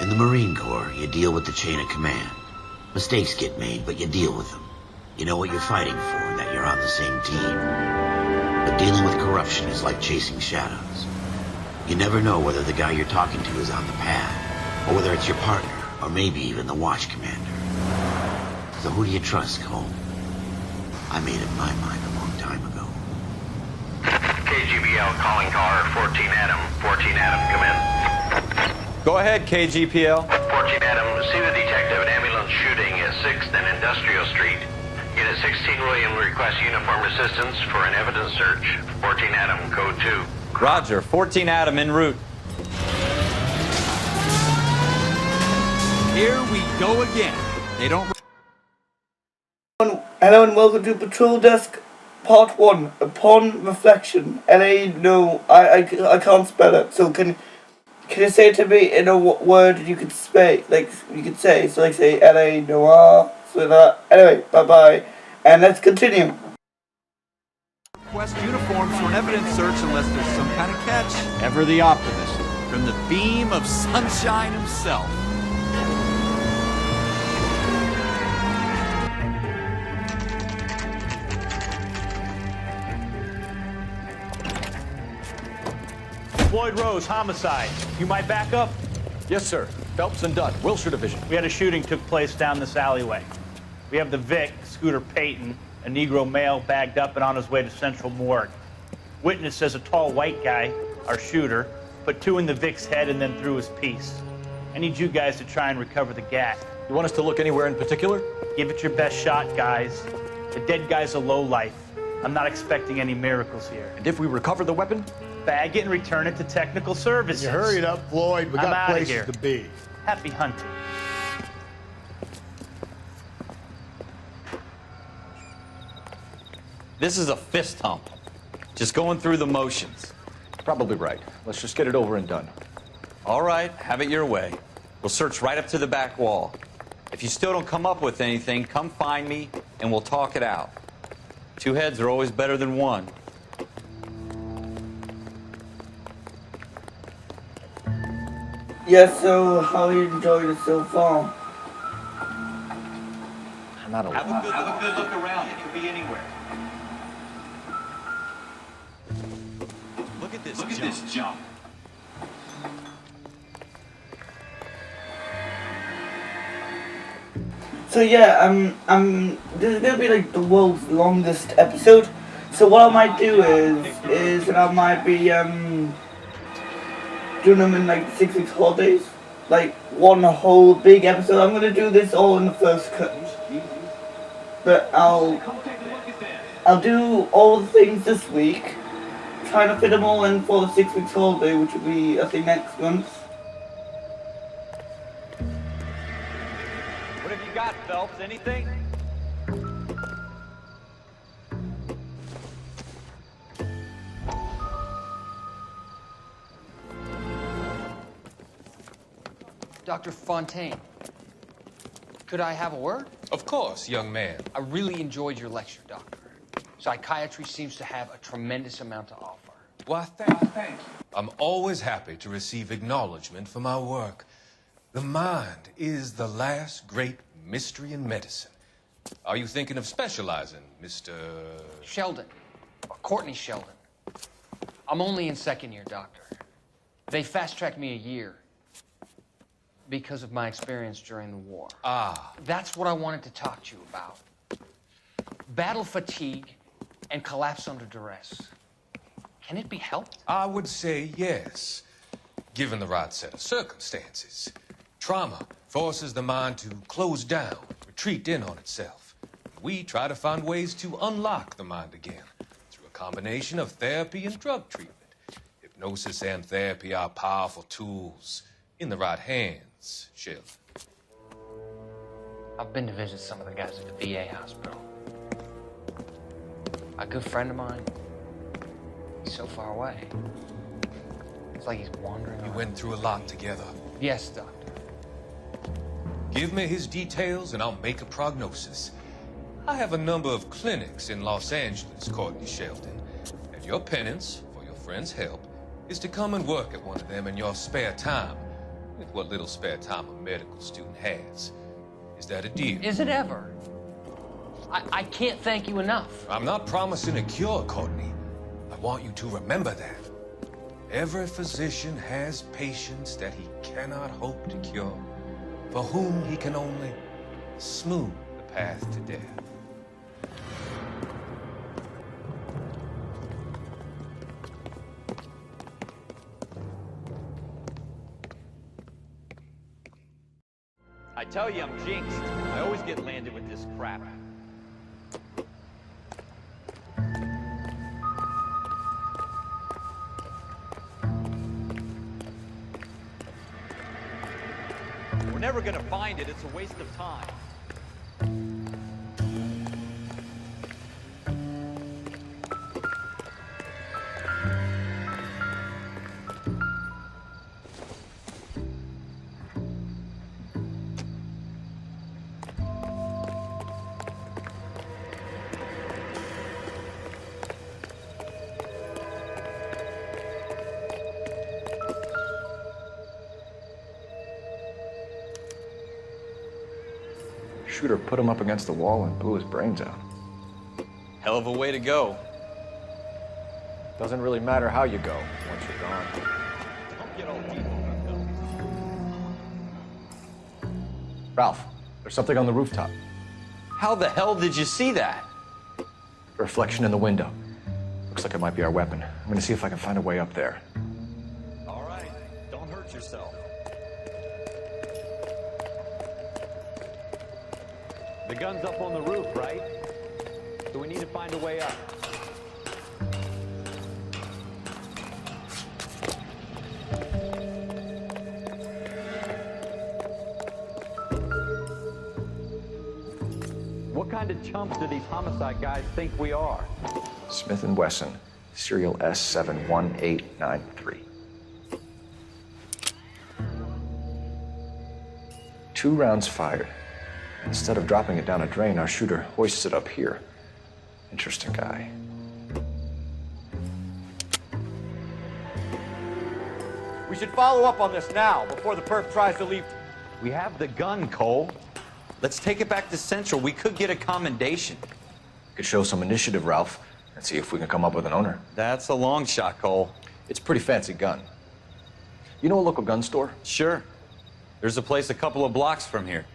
In the Marine Corps, you deal with the chain of command. Mistakes get made, but you deal with them. You know what you're fighting for, and that you're on the same team. But dealing with corruption is like chasing shadows. You never know whether the guy you're talking to is on the pad, or whether it's your partner, or maybe even the watch commander. So who do you trust, Cole? I made up my mind a long time ago. KGBL calling car 14 Adam. 14 Adam, come in. Go ahead, KGPL. 14 Adam, see the detective. An ambulance shooting at 6th and Industrial Street. Unit 16 William requests uniformed assistance for an evidence search. 14 Adam, code 2. Roger, 14 Adam en route. Here we go again. They don't... Hello and welcome to Patrol Desk Part 1. Upon reflection. LA, no, I can't spell it. So can you say it to me in a word you could say, so like say LA, Noire, so that. Anyway, bye-bye. And let's continue. Request uniforms for an evidence search unless there's some kind of catch. Ever the optimist. From the beam of sunshine himself. Floyd Rose, homicide. You might back up? Yes, sir. Phelps and Dunn, Wilshire Division. We had a shooting took place down this alleyway. We have the Vic, Scooter Payton, a Negro male bagged up and on his way to Central Morgue. Witness says a tall white guy, our shooter, put 2 in the Vic's head and then threw his piece. I need you guys to try and recover the gat. You want us to look anywhere in particular? Give it your best shot, guys. The dead guy's a lowlife. I'm not expecting any miracles here. And if we recover the weapon? Bag it and return it to technical services. You hurried up, Floyd. We I'm got outta places here. to be. Happy hunting. This is a fist hump. Just going through the motions. Probably right. Let's just get it over and done. All right, have it your way. We'll search right up to the back wall. If you still don't come up with anything, come find me and we'll talk it out. 2 heads are always better than 1. Yes, so how are you enjoying it so far? Not a lot. Have a good look around. It could be anywhere. Look at this jump. So yeah, this is gonna be like the world's longest episode. So what I might do is that I might be doing them in like 6 weeks holidays, like one whole big episode. I'm gonna do this all in the first cut, but I'll do all the things this week, trying to fit them all in for the 6 weeks holiday, which will be I think next month. What have you got, Phelps? Anything? Dr. Fontaine, could I have a word? Of course, young man. I really enjoyed your lecture, Doctor. Psychiatry seems to have a tremendous amount to offer. Why, thank you. I'm always happy to receive acknowledgement for my work. The mind is the last great mystery in medicine. Are you thinking of specializing, Mr. Sheldon, or Courtney Sheldon. I'm only in 2nd year, Doctor. They fast-tracked me a year because of my experience during the war. Ah. That's what I wanted to talk to you about. Battle fatigue and collapse under duress. Can it be helped? I would say yes, given the right set of circumstances. Trauma forces the mind to close down, retreat in on itself. We try to find ways to unlock the mind again through a combination of therapy and drug treatment. Hypnosis and therapy are powerful tools in the right hands, Sheldon. I've been to visit some of the guys at the VA hospital. A good friend of mine, he's so far away. It's like he's wandering We around. went through a lot together. Yes, Doctor. Give me his details and I'll make a prognosis. I have a number of clinics in Los Angeles, Courtney Sheldon, and your penance for your friend's help is to come and work at one of them in your spare time. with what little spare time a medical student has. Is that a deal? Is it ever? I can't thank you enough. I'm not promising a cure, Courtney. I want you to remember that. Every physician has patients that he cannot hope to cure, for whom he can only smooth the path to death. I tell you, I'm jinxed. I always get landed with this crap. We're never gonna find it. It's a waste of time. Shooter put him up against the wall and blew his brains out. Hell of a way to go. Doesn't really matter how you go once you're gone. Don't get all evil about those. Ralph, there's something on the rooftop. How the hell did you see that? A reflection in the window. Looks like it might be our weapon. I'm gonna see if I can find a way up there. All right, don't hurt yourself. The gun's up on the roof, right? So we need to find a way up. What kind of chumps do these homicide guys think we are? Smith & Wesson, serial S71893. 2 rounds fired. Instead of dropping it down a drain, our shooter hoists it up here. Interesting guy. We should follow up on this now, before the perp tries to leave. We have the gun, Cole. Let's take it back to Central. We could get a commendation. Could show some initiative, Ralph, and see if we can come up with an owner. That's a long shot, Cole. It's a pretty fancy gun. You know a local gun store? Sure. There's a place a couple of blocks from here.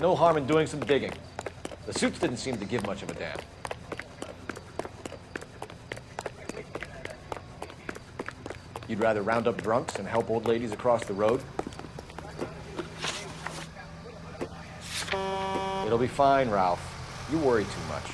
No harm in doing some digging. The suits didn't seem to give much of a damn. You'd rather round up drunks and help old ladies across the road? It'll be fine, Ralph. You worry too much.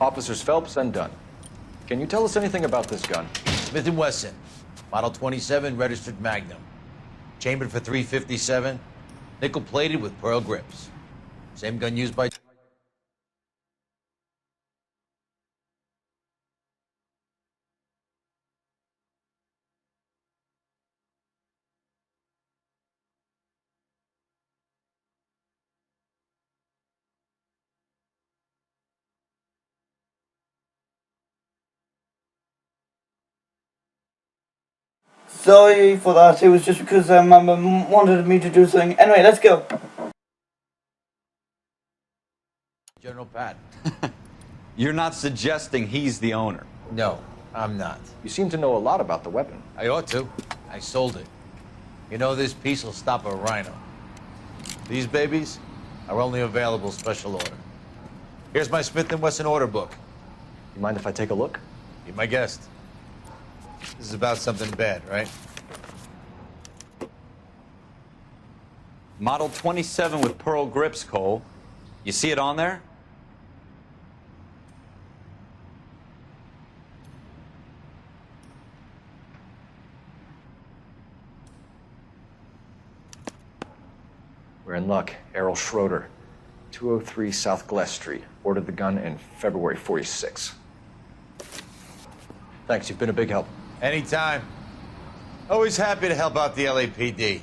Officers Phelps and Dunn. Can you tell us anything about this gun? Smith & Wesson, Model 27, registered Magnum. Chambered for .357, nickel-plated with pearl grips. Same gun used by... Sorry for that, it was just because my mum wanted me to do something. Anyway, let's go. General Patton. You're not suggesting he's the owner? No, I'm not. You seem to know a lot about the weapon. I ought to. I sold it. You know, this piece will stop a rhino. These babies are only available special order. Here's my Smith & Wesson order book. You mind if I take a look? Be my guest. This is about something bad, right? Model 27 with pearl grips, Cole. You see it on there? We're in luck. Errol Schroeder, 203 South Glass Street. Ordered the gun in February 46. Thanks, you've been a big help. Anytime. Always happy to help out the LAPD.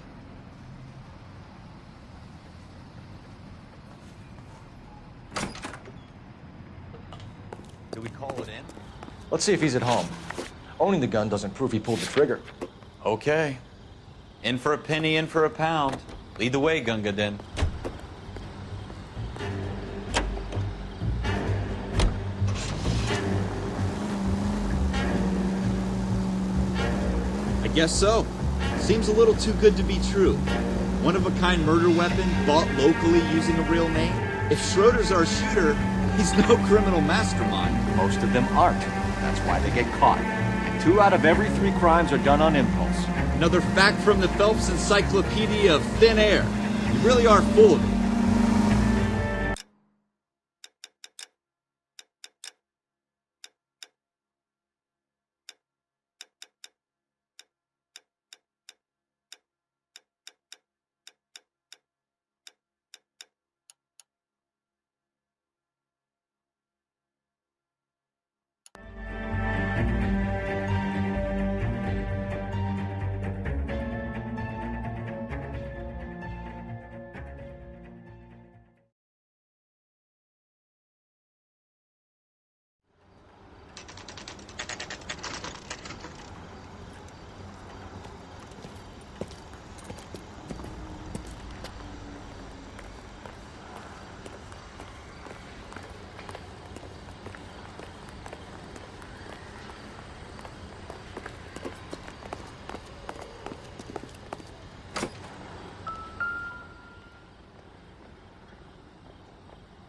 Do we call it in? Let's see if he's at home. Owning the gun doesn't prove he pulled the trigger. Okay. In for a penny, in for a pound. Lead the way, Gunga Din. I guess so. Seems a little too good to be true. One-of-a-kind murder weapon bought locally using a real name? If Schroeder's our shooter, he's no criminal mastermind. Most of them aren't. That's why they get caught. And 2 out of every 3 crimes are done on impulse. Another fact from the Phelps Encyclopedia of Thin Air. You really are full of it.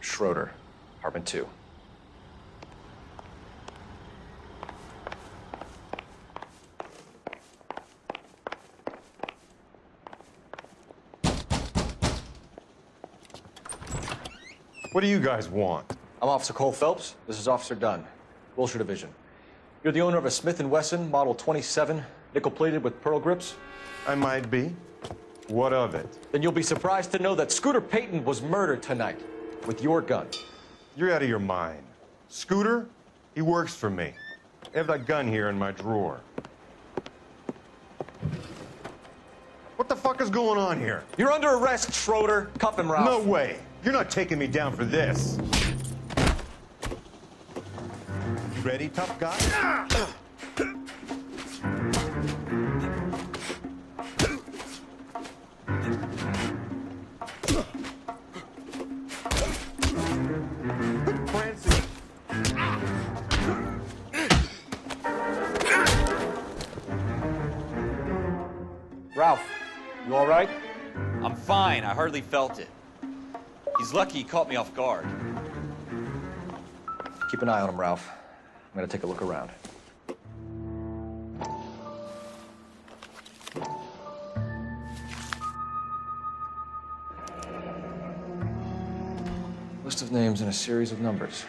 Schroeder, apartment 2. What do you guys want? I'm Officer Cole Phelps. This is Officer Dunn, Wilshire Division. You're the owner of a Smith & Wesson Model 27, nickel-plated with pearl grips? I might be. What of it? Then you'll be surprised to know that Scooter Payton was murdered tonight with your gun. You're out of your mind. Scooter? He works for me. I have that gun here in my drawer. What the fuck is going on here? You're under arrest, Schroeder. Cuff him, Ralph. No way. You're not taking me down for this. You ready, tough guy? Prancing. Ralph, you all right? I'm fine. I hardly felt it. He's lucky he caught me off guard. Keep an eye on him, Ralph. I'm gonna take a look around. List of names and a series of numbers.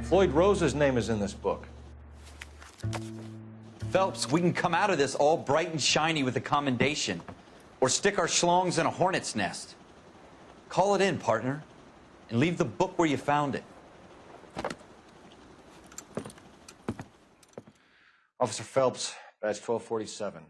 Floyd Rose's name is in this book. Phelps, we can come out of this all bright and shiny with a commendation. Or stick our schlongs in a hornet's nest. Call it in, partner. And leave the book where you found it. Officer Phelps, badge 1247.